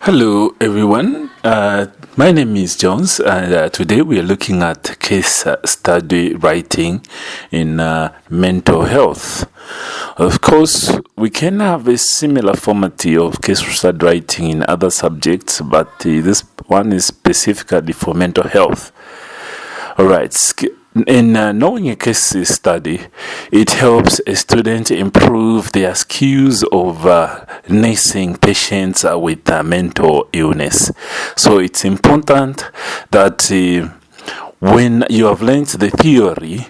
Hello, everyone. My name is Jones, and today we are looking at case study writing in mental health. Of course, we can have a similar format of case study writing in other subjects, but this one is specifically for mental health. All right. In knowing a case study, it helps a student improve their skills of nursing patients with mental illness. So it's important that when you have learned the theory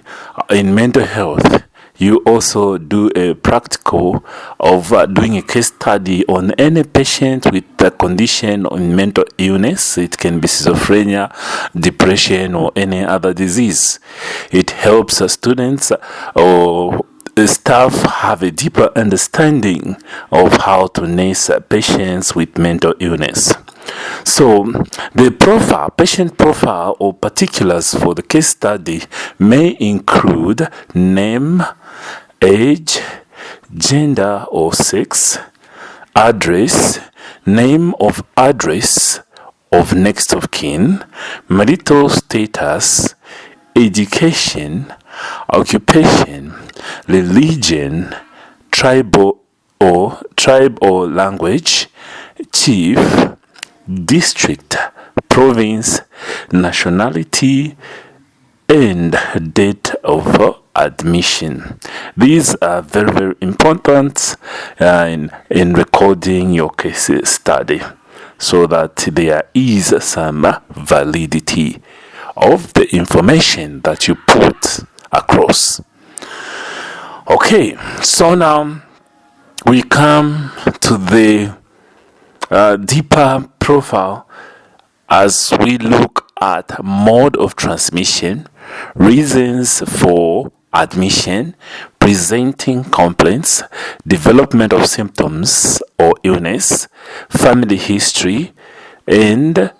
in mental health, you also do a practical of doing a case study on any patient with a condition on mental illness. It can be schizophrenia, depression, or any other disease. It helps students or staff have a deeper understanding of how to nurse patients with mental illness. So, the patient profile or particulars for the case study may include name, age, gender or sex, address, name of address of next of kin, marital status, education, occupation, religion, tribe or language, chief, district, province, nationality, and date of admission. These are very, very important in recording your case study so that there is some validity of the information that you put across. Okay, so now we come to the deeper profile as we look at mode of transmission, reasons for admission, presenting complaints, development of symptoms or illness, family history, and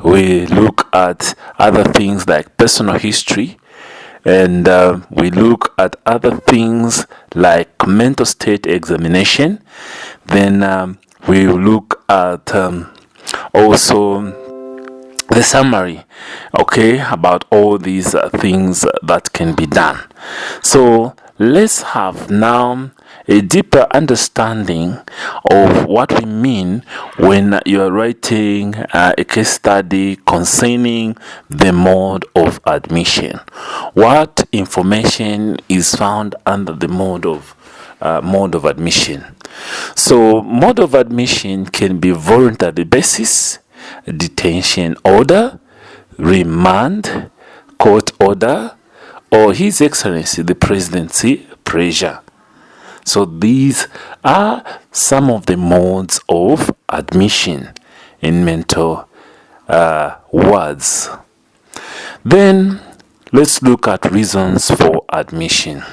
we look at other things like personal history, and we look at other things like mental state examination. Then we look at also the summary, okay, about all these things that can be done. So let's have now a deeper understanding of what we mean when you are writing a case study concerning the mode of admission. What information is found under the mode of admission? So mode of admission can be voluntary basis, detention order, remand, court order, or His Excellency the Presidency pressure. So these are some of the modes of admission in mental wards. Then let's look at reasons for admission.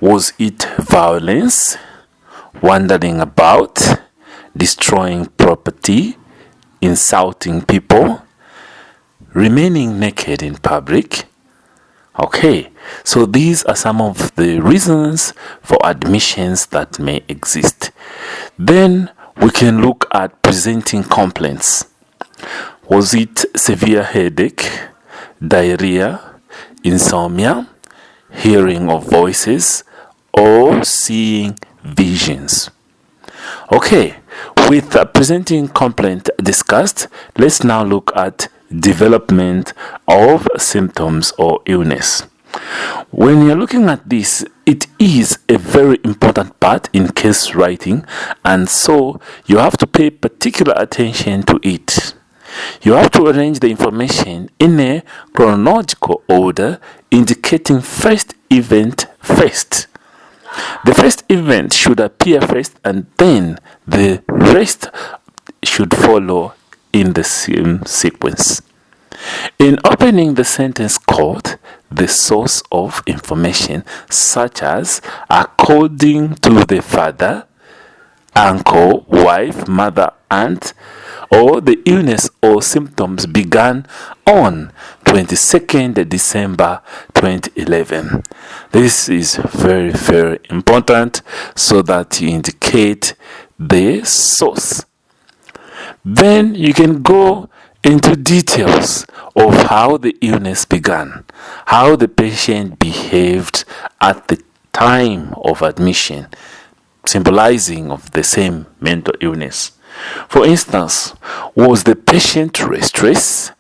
Was it violence, wandering about, destroying property, insulting people, remaining naked in public? Okay, so these are some of the reasons for admissions that may exist. Then we can look at presenting complaints. Was it severe headache, diarrhea, insomnia, hearing of voices, or seeing visions? Okay, with presenting complaint discussed, let's now look at development of symptoms or illness. When you're looking at this, it is a very important part in case writing, and so you have to pay particular attention to it. You have to arrange the information in a chronological order, indicating first event first. The first event should appear first, and then the rest should follow in the same sequence. In opening the sentence quote the source of information, such as according to the father, uncle, wife, mother, aunt, or the illness or symptoms began on 22nd December 2011. This is very, very important so that you indicate the source. Then you can go into details of how the illness began, how the patient behaved at the time of admission, symbolizing of the same mental illness. For instance, was the patient restless,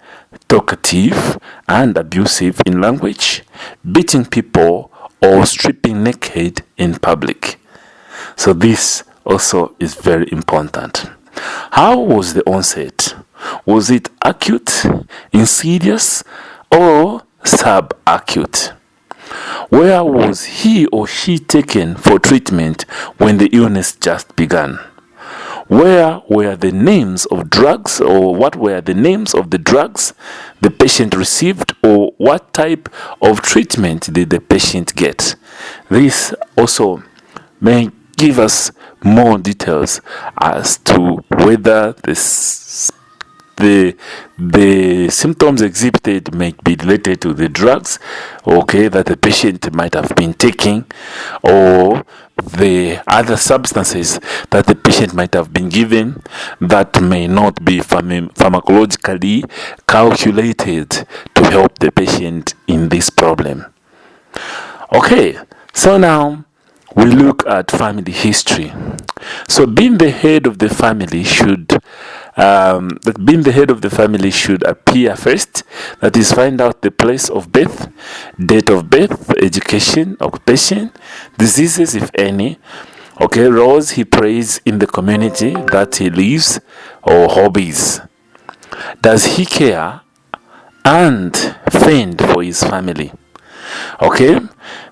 talkative, and abusive in language, beating people, or stripping naked in public? So this also is very important. How was the onset? Was it acute, insidious, or subacute? Where was he or she taken for treatment when the illness just began? Where were the names of drugs, or what were the names of the drugs the patient received, or what type of treatment did the patient get? This also may give us more details as to whether the symptoms exhibited may be related to the drugs, that the patient might have been taking, or the other substances that the patient might have been given that may not be pharmacologically calculated to help the patient in this problem. Okay, so now we look at family history. So being the head of the family should appear first. That is, find out the place of birth, date of birth, education, occupation, diseases if any, roles he plays in the community that he lives, or hobbies. Does he care and fend for his family?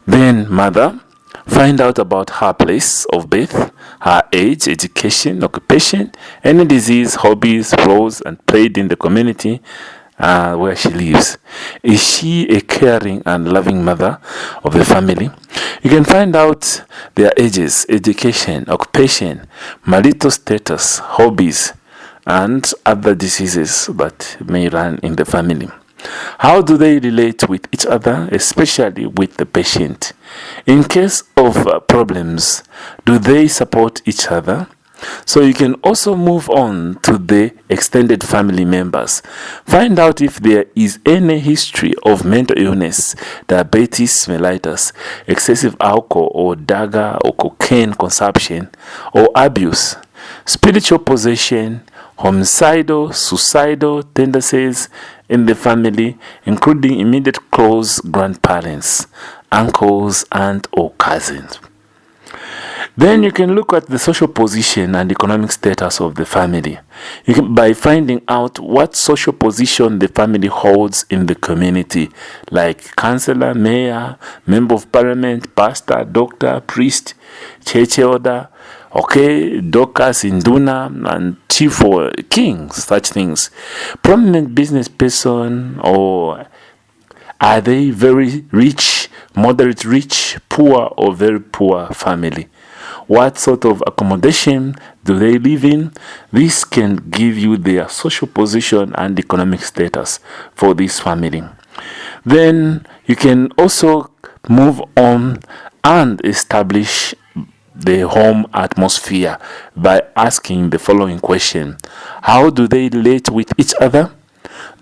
Then mother, find out about her place of birth, her age, education, occupation, any disease, hobbies, roles, and played in the community where she lives. Is she a caring and loving mother of the family? You can find out their ages, education, occupation, marital status, hobbies, and other diseases that may run in the family. How do they relate with each other, especially with the patient? In case of problems, do they support each other? So you can also move on to the extended family members. Find out if there is any history of mental illness, diabetes mellitus, excessive alcohol or dagga or cocaine consumption or abuse, spiritual possession, homicidal, suicidal tendencies in the family, including immediate close grandparents, uncles, and or cousins. Then you can look at the social position and economic status of the family. By finding out what social position the family holds in the community, like councillor, mayor, member of parliament, pastor, doctor, priest, church elder, Doctors, Induna, and chief or king, such things. Prominent business person, or are they very rich, moderate rich, poor, or very poor family? What sort of accommodation do they live in? This can give you their social position and economic status for this family. Then you can also move on and establish the home atmosphere by asking the following question: how do they relate with each other?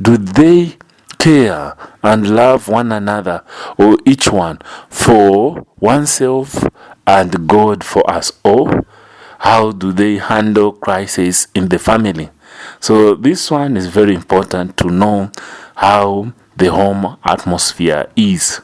Do they care and love one another, or each one for oneself and God for us all? How do they handle crisis in the family? So this one is very important to know how the home atmosphere is.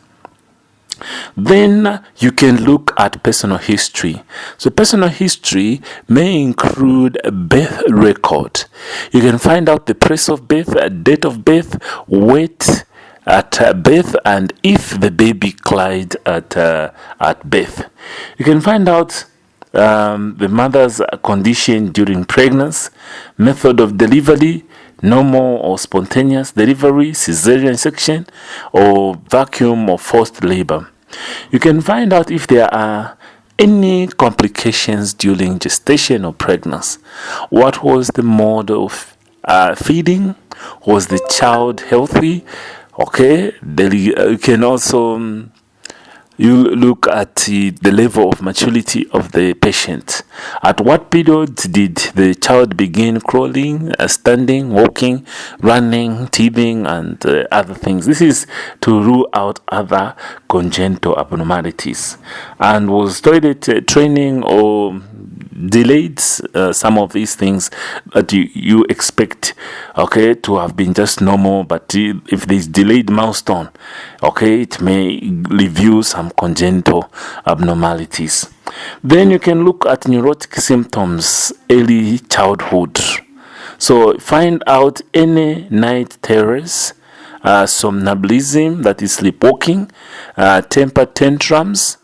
Then you can look at personal history. So personal history may include a birth record. You can find out the place of birth, date of birth, weight at birth, and if the baby cried at birth. You can find out the mother's condition during pregnancy, method of delivery, normal or spontaneous delivery, cesarean section, or vacuum or forced labor. You can find out if there are any complications during gestation or pregnancy. What was the mode of feeding? Was the child healthy? You can also you look at the level of maturity of the patient. At what period did the child begin crawling, standing, walking, running, teething, and other things? This is to rule out other congenital abnormalities. And was toilet training or delayed some of these things that you expect, okay, to have been just normal, but if there's delayed milestone, okay, it may reveal some congenital abnormalities. Then you can look at neurotic symptoms early childhood. So find out any night terrors, somnambulism, that is sleepwalking, temper tantrums,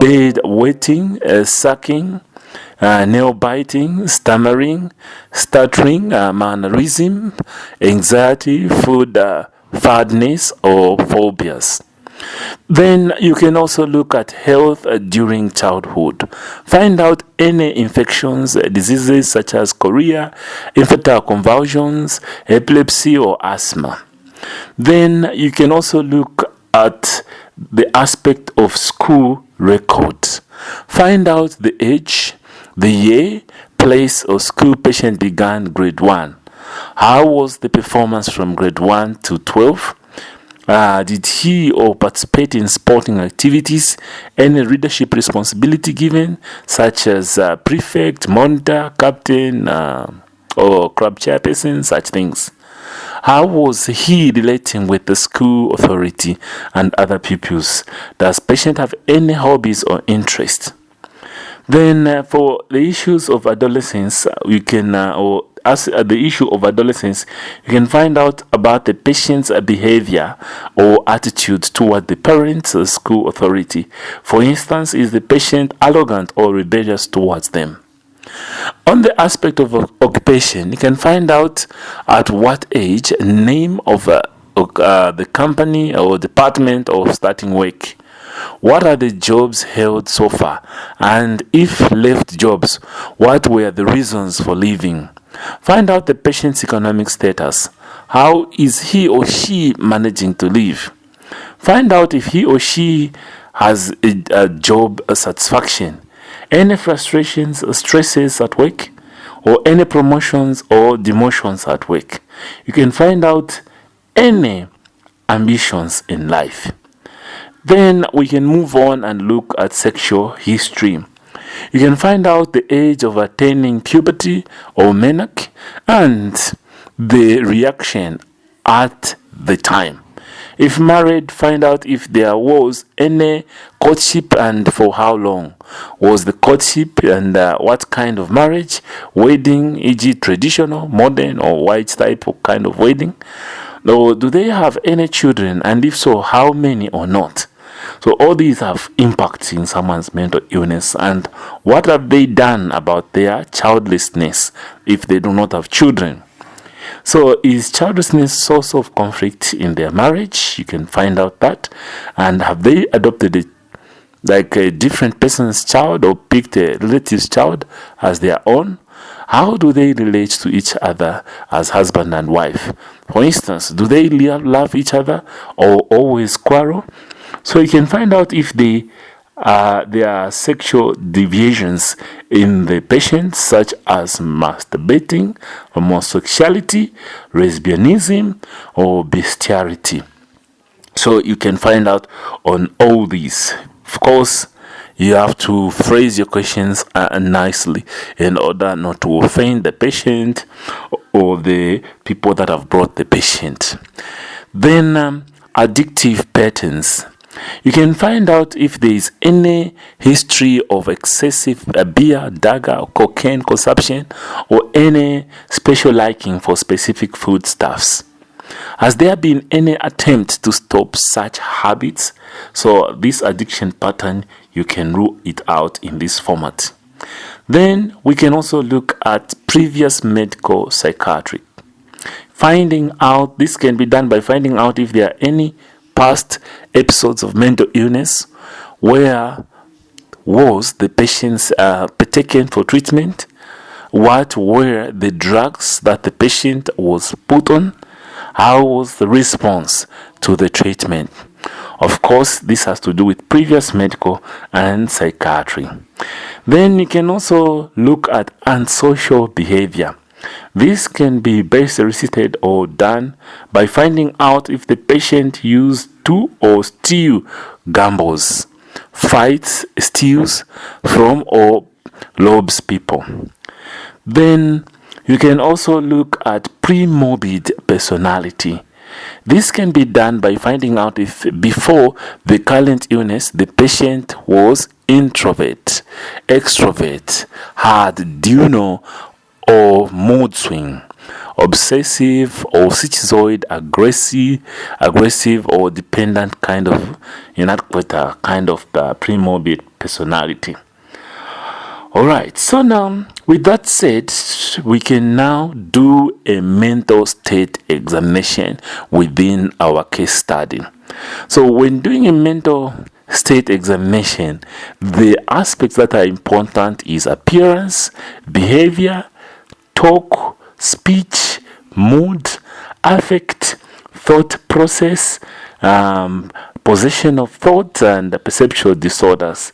bed wetting, sucking, nail biting, stammering, stuttering, mannerism, anxiety, food fadness, or phobias. Then you can also look at health during childhood. Find out any infections, diseases such as chorea, infantile convulsions, epilepsy, or asthma. Then you can also look at the aspect of school records. Find out the age, the year, place, or school patient began grade 1. How was the performance from grade 1 to 12? Did he or participate in sporting activities? Any leadership responsibility given, such as prefect, monitor, captain, or club chairperson, such things? How was he relating with the school authority and other pupils? Does patient have any hobbies or interests? Then for the issues of adolescence, you can, the issue of adolescence, you can find out about the patient's behavior or attitude toward the parents or school authority. For instance, is the patient arrogant or rebellious towards them? On the aspect of occupation, you can find out at what age, name of the company or department of starting work. What are the jobs held so far? And if left jobs, what were the reasons for leaving? Find out the patient's economic status. How is he or she managing to live? Find out if he or she has a job satisfaction. Any frustrations or stresses at work, or any promotions or demotions at work. You can find out any ambitions in life. Then we can move on and look at sexual history. You can find out the age of attaining puberty or menarche and the reaction at the time. If married, find out if there was any courtship and for how long. Was the courtship and what kind of marriage? Wedding, e.g. traditional, modern, or white type of kind of wedding? Or do they have any children, and if so, how many or not? So all these have impacts in someone's mental illness, and what have they done about their childlessness if they do not have children? So is childlessness source of conflict in their marriage? You can find out that. And have they adopted a different person's child or picked a relative's child as their own? How do they relate to each other as husband and wife? For instance, do they love each other or always quarrel? So you can find out if there are sexual deviations in the patient, such as masturbating, homosexuality, lesbianism, or bestiality. So you can find out on all these. Of course, you have to phrase your questions nicely in order not to offend the patient or the people that have brought the patient. Then addictive patterns. You can find out if there is any history of excessive beer, dagga, or cocaine consumption, or any special liking for specific foodstuffs. Has there been any attempt to stop such habits? So this addiction pattern, you can rule it out in this format. Then we can also look at previous medical psychiatric. Finding out, this can be done by finding out if there are any past episodes of mental illness. Where was the patient taken for treatment? What were the drugs that the patient was put on? How was the response to the treatment? Of course, this has to do with previous medical and psychiatry. Then you can also look at antisocial behavior. This can be best elicited or done by finding out if the patient used to or steal gambles, fights, steals from or robs people. Then you can also look at pre-morbid personality. This can be done by finding out if before the current illness the patient was introvert, extrovert, had diurnal or mood swing, obsessive or schizoid, aggressive or dependent kind of inadequate kind of pre-morbid personality. Alright, so now with that said, we can now do a mental state examination within our case study. So when doing a mental state examination, the aspects that are important is appearance, behavior, talk, speech, mood, affect, thought process, possession of thought, and perceptual disorders.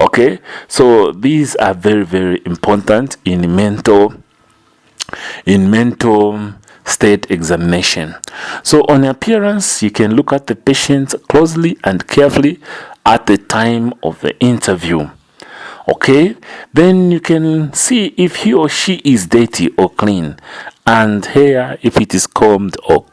Okay, so these are very, very important in mental state examination. So on appearance, you can look at the patient closely and carefully at the time of the interview. Okay, then you can see if he or she is dirty or clean, and hair if it is combed or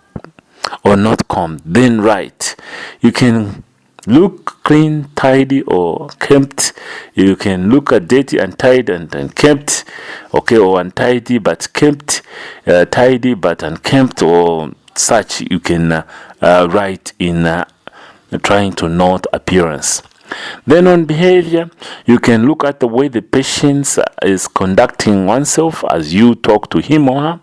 not combed. Then right, you can look clean, tidy, or kempt. You can look at dirty, untidy, and kempt. Okay, or untidy but kempt, tidy but unkempt, or such. You can write in trying to note appearance. Then on behavior, you can look at the way the patient is conducting oneself as you talk to him or her.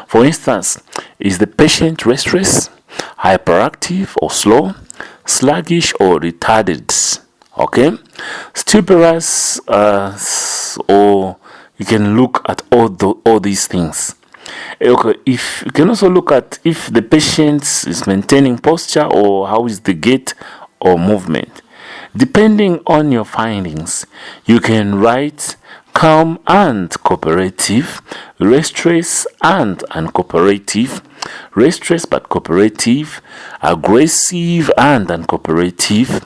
For instance, is the patient restless, hyperactive or slow, sluggish or retarded? Okay, stuporous, or you can look at all these things. Okay, if you can also look at if the patient is maintaining posture or how is the gait or movement. Depending on your findings, you can write calm and cooperative, restless and uncooperative, restless but cooperative, aggressive and uncooperative,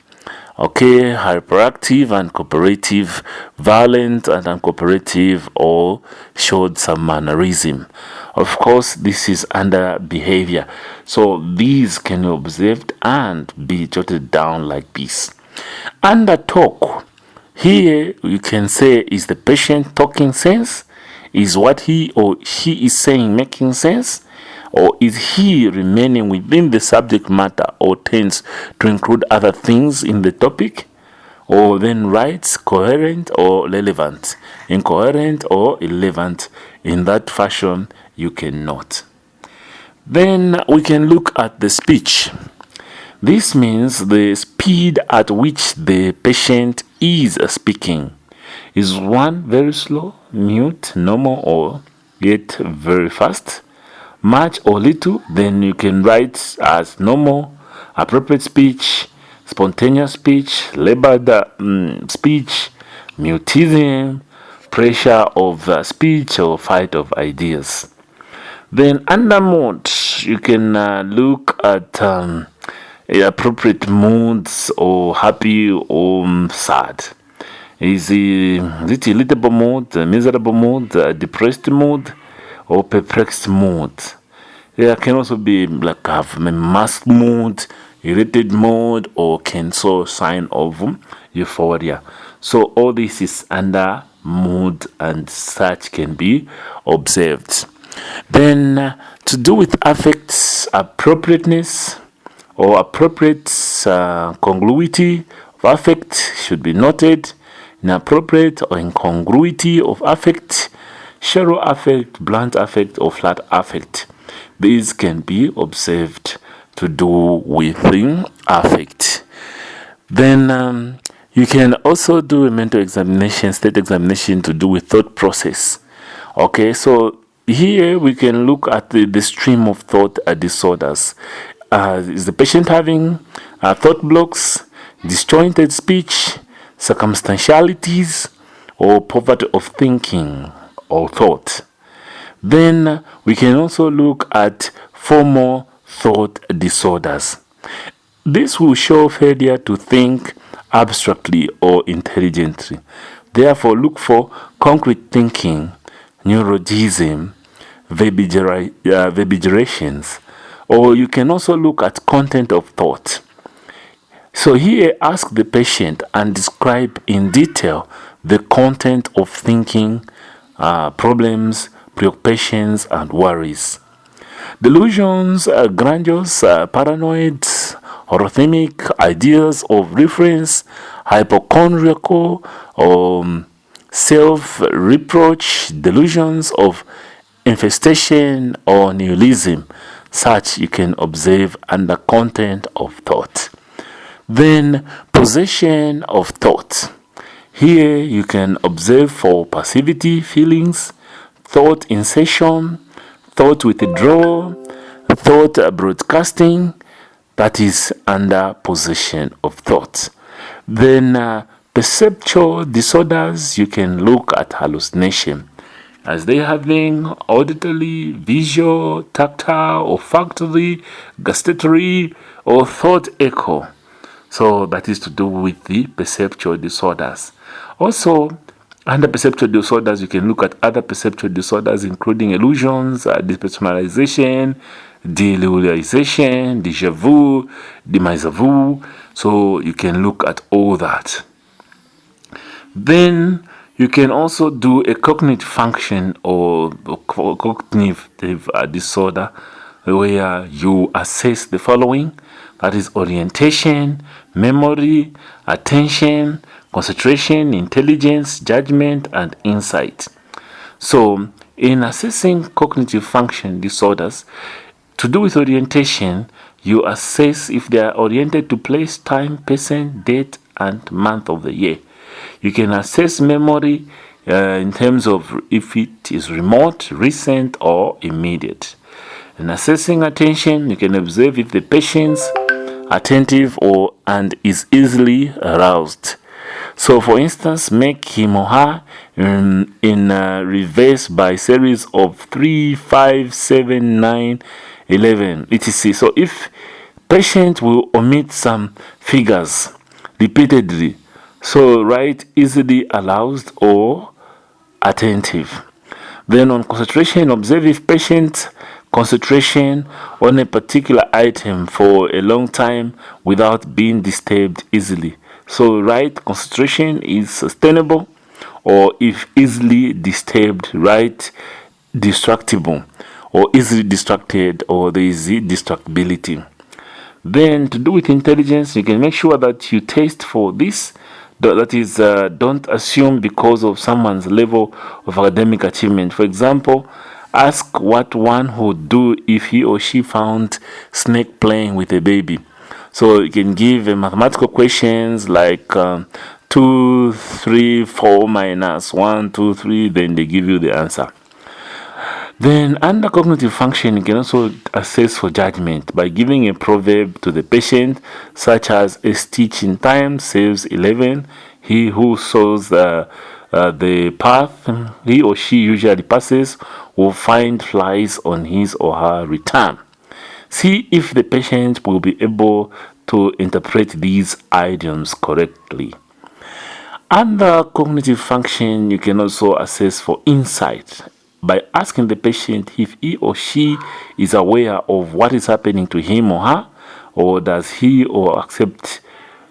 okay, hyperactive and cooperative, violent and uncooperative, or showed some mannerism. Of course, this is under behavior. So these can be observed and be jotted down like this. Under talk, here you can say, is the patient talking sense? Is what he or she is saying making sense? Or is he remaining within the subject matter or tends to include other things in the topic? Or then writes coherent or relevant, incoherent or irrelevant. In that fashion, you can note. Then we can look at the speech. This means the speed at which the patient is speaking. Is one very slow, mute, normal, or yet very fast? Much or little? Then you can write as normal, appropriate speech, spontaneous speech, labored speech, mutism, pressure of speech, or fight of ideas. Then under mood, you can look at appropriate moods, or happy or sad. Is it irritable mood, miserable mood, depressed mood, or perplexed mood? There can also be like have a masked mood, irritated mood, or can show sign of euphoria. So all this is under mood, and such can be observed. Then to do with affects, appropriateness or appropriate congruity of affect should be noted. Inappropriate or incongruity of affect, shallow affect, blunt affect, or flat affect. These can be observed to do with affect. Then you can also do a mental examination, state examination, to do with thought process. Okay, so here we can look at the stream of thought disorders. Is the patient having thought blocks, disjointed speech, circumstantialities, or poverty of thinking or thought? Then we can also look at formal thought disorders. This will show failure to think abstractly or intelligently. Therefore, look for concrete thinking, neologism, verbigerations, or you can also look at content of thought. So here, ask the patient and describe in detail the content of thinking, problems, preoccupations, and worries. Delusions, grandiose, paranoid, orthemic, ideas of reference, hypochondriacal, or self-reproach, delusions of infestation or nihilism, such you can observe under content of thought. Then possession of thought. Here you can observe for passivity feelings, thought insertion, thought withdrawal, thought broadcasting, that is under possession of thought. Then perceptual disorders, you can look at hallucination, as they having auditory, visual, tactile, olfactory, gustatory, or thought echo. So that is to do with the perceptual disorders. Also, under perceptual disorders, you can look at other perceptual disorders, including illusions, depersonalization, delusionalization, déjà vu, demise vu. So you can look at all that. Then you can also do a cognitive function or cognitive disorder, where you assess the following: that is orientation, memory, attention, concentration, intelligence, judgment, and insight. So in assessing cognitive function disorders, to do with orientation, you assess if they are oriented to place, time, person, date, and month of the year. You can assess memory in terms of if it is remote, recent, or immediate. In assessing attention, you can observe if the patient's attentive and is easily aroused. So, for instance, make him or her in reverse by series of 3, 5, 7, 9, 11, etc. So, if patient will omit some figures repeatedly, so write easily aroused or attentive. Then on concentration, observe if patient concentration on a particular item for a long time without being disturbed easily. So write concentration is sustainable, or if easily disturbed, write distractible, or easily distracted, or there is distractibility. Then to do with intelligence, you can make sure that you test for this. That is, don't assume because of someone's level of academic achievement. For example, ask what one would do if he or she found snake playing with a baby. So you can give mathematical questions like 2, 3, 4 minus 1, 2, 3, then they give you the answer. Then under cognitive function, you can also assess for judgment by giving a proverb to the patient, such as a stitch in time saves 11. He who sows the path he or she usually passes will find flies on his or her return. See if the patient will be able to interpret these idioms correctly. Under cognitive function, you can also assess for insight by asking the patient if he or she is aware of what is happening to him or her, or does he or accept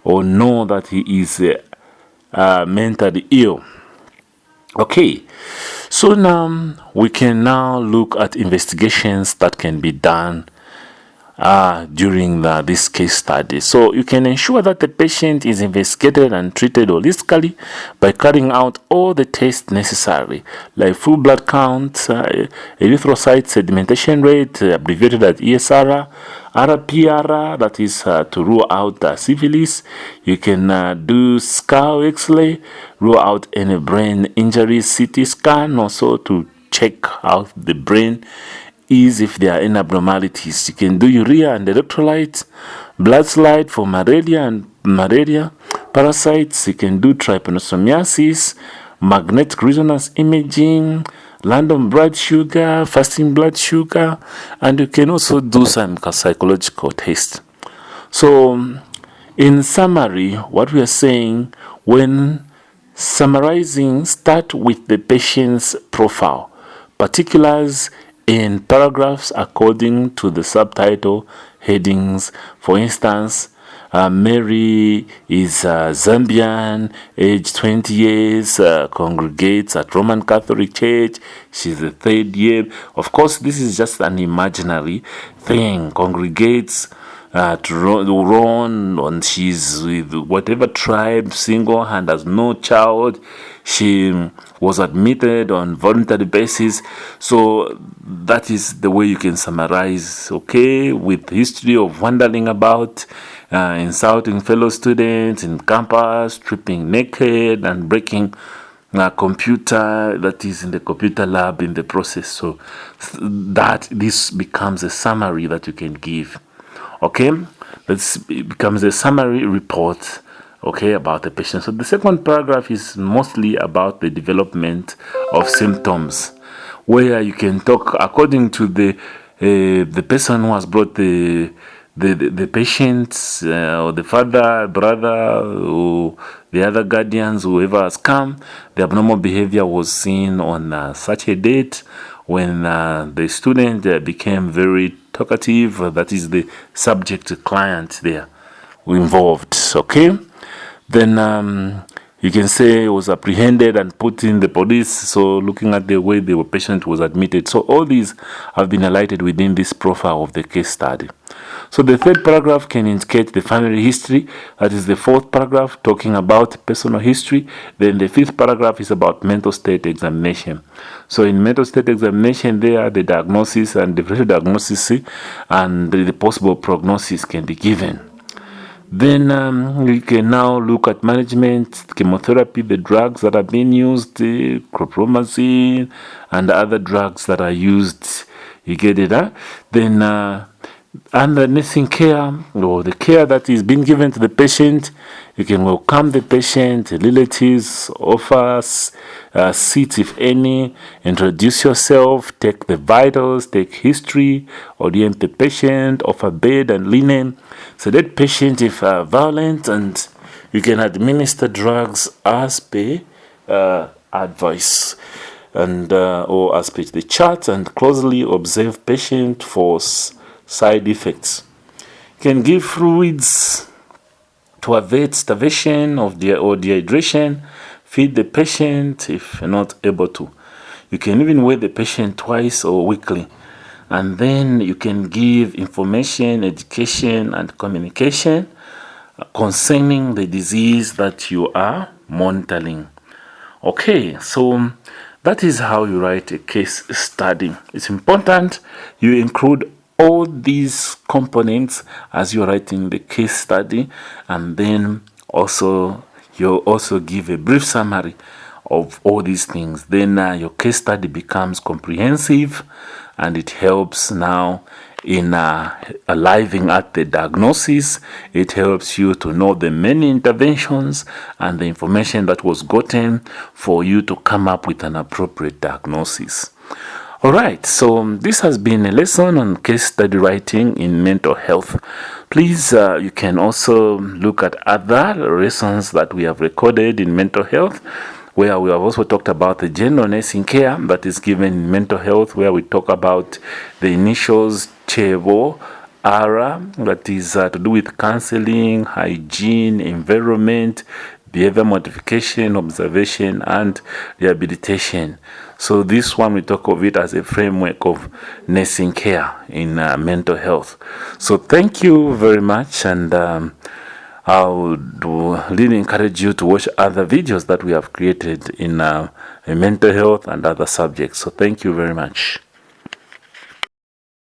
or know that he is mentally ill. Okay, so now we can now look at investigations that can be done during this case study. So you can ensure that the patient is investigated and treated holistically by carrying out all the tests necessary, like full blood count, erythrocyte sedimentation rate, abbreviated as ESR, RPR, that is to rule out syphilis. You can do skull X-ray, rule out any brain injury, CT scan, also to check how the brain is if there are any abnormalities. You can do urea and electrolytes, blood slide for malaria and malaria parasites. You can do trypanosomiasis, magnetic resonance imaging, random blood sugar, fasting blood sugar, and you can also do some psychological tests. So, in summary, what we are saying when summarizing, start with the patient's profile, particulars in paragraphs according to the subtitle headings. For instance, Mary is Zambian, age 20 years, congregates at Roman Catholic Church. She's the third year. Of course, this is just an imaginary thing. Congregates to run, and she's with whatever tribe, single and has no child. She was admitted on voluntary basis. So that is the way you can summarize, okay, with history of wandering about, insulting fellow students in campus, stripping naked and breaking a computer that is in the computer lab in the process. So that this becomes a summary that you can give. Okay, this becomes a summary report, okay, about the patient. So the second paragraph is mostly about the development of symptoms, where you can talk according to the person who has brought the patient, or the father, brother, or the other guardians, whoever has come. The abnormal behavior was seen on such a date when the student became very talkative. That is the subject client there involved. Okay, then you can say it was apprehended and put in the police. So looking at the way the patient was admitted. So all these have been highlighted within this profile of the case study. So the third paragraph can indicate the family history. That is the fourth paragraph, talking about personal history. Then the fifth paragraph is about mental state examination. So in mental state examination, there the diagnosis and differential diagnosis and the possible prognosis can be given. Then you can now look at management, chemotherapy, the drugs that are being used, chlorpromazine, and other drugs that are used. You get it, huh? Then under nursing care, or the care that is being given to the patient, you can welcome the patient, relatives, offers, seats if any, introduce yourself, take the vitals, take history, orient the patient, offer bed and linen, sedate patient if violent, and you can administer drugs as per advice, and or as per the chart, and closely observe patient for side effects. You can give fluids to avert starvation or dehydration, feed the patient if you're not able to. You can even weigh the patient twice or weekly. And then you can give information, education, and communication concerning the disease that you are monitoring. Okay, so that is how you write a case study. It's important you include all these components as you're writing the case study, and then also you also give a brief summary of all these things. Then your case study becomes comprehensive, and it helps now in arriving at the diagnosis. It helps you to know the many interventions and the information that was gotten for you to come up with an appropriate diagnosis. Alright, so this has been a lesson on case study writing in mental health. Please, you can also look at other lessons that we have recorded in mental health, where we have also talked about the general nursing care that is given in mental health, where we talk about the initials CHEVO, ARA, that is to do with counseling, hygiene, environment, behavior modification, observation, and rehabilitation. So this one, we talk of it as a framework of nursing care in mental health. So thank you very much, and I would really encourage you to watch other videos that we have created in mental health and other subjects. So thank you very much.